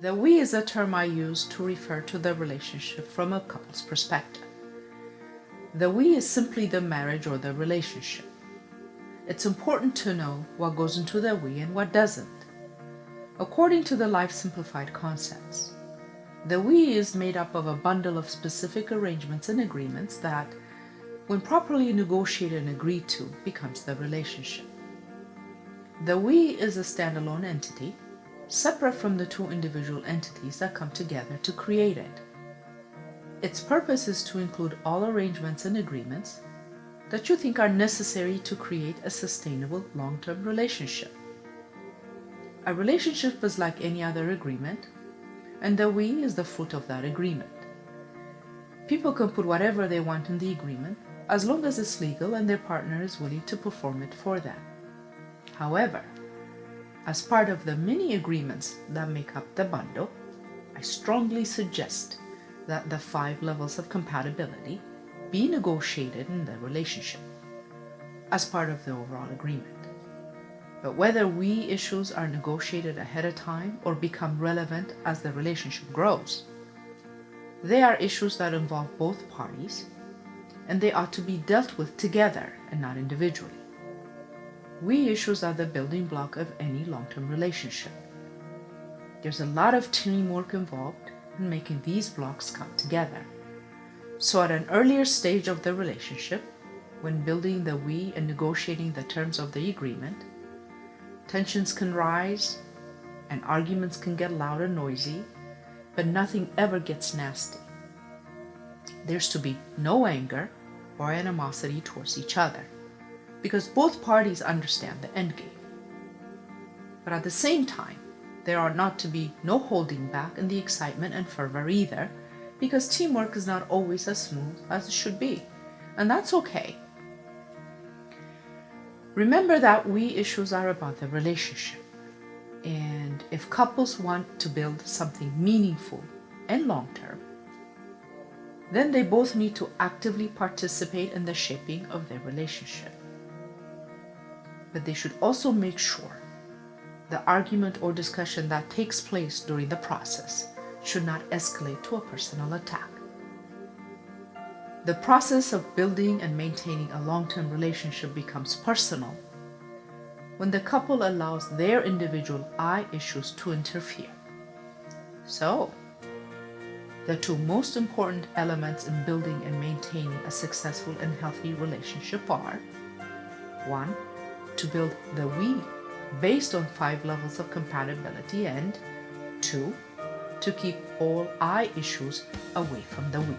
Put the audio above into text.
The we is a term I use to refer to the relationship from a couple's perspective. The we is simply the marriage or the relationship. It's important to know what goes into the we and what doesn't. According to the Life Simplified concepts, the we is made up of a bundle of specific arrangements and agreements that, when properly negotiated and agreed to, becomes the relationship. The we is a standalone entity, separate from the two individual entities that come together to create it. Its purpose is to include all arrangements and agreements that you think are necessary to create a sustainable long-term relationship. A relationship is like any other agreement, and the we is the fruit of that agreement. People can put whatever they want in the agreement as long as it's legal and their partner is willing to perform it for them. However, as part of the many agreements that make up the bundle, I strongly suggest that the 5 levels of compatibility be negotiated in the relationship as part of the overall agreement. But whether we issues are negotiated ahead of time or become relevant as the relationship grows, they are issues that involve both parties, and they ought to be dealt with together and not individually. We issues are the building block of any long-term relationship. There's a lot of teamwork involved in making these blocks come together. So at an earlier stage of the relationship, when building the we and negotiating the terms of the agreement, tensions can rise and arguments can get loud and noisy, but nothing ever gets nasty. There's to be no anger or animosity towards each other, because both parties understand the end game. But at the same time, there ought not to be no holding back in the excitement and fervor either, because teamwork is not always as smooth as it should be, and that's okay. Remember that we issues are about the relationship, and if couples want to build something meaningful and long-term, then they both need to actively participate in the shaping of their relationship. But they should also make sure the argument or discussion that takes place during the process should not escalate to a personal attack. The process of building and maintaining a long-term relationship becomes personal when the couple allows their individual I issues to interfere. So, the 2 most important elements in building and maintaining a successful and healthy relationship are: 1, to build the we based on 5 levels of compatibility, and 2, to keep all I issues away from the we.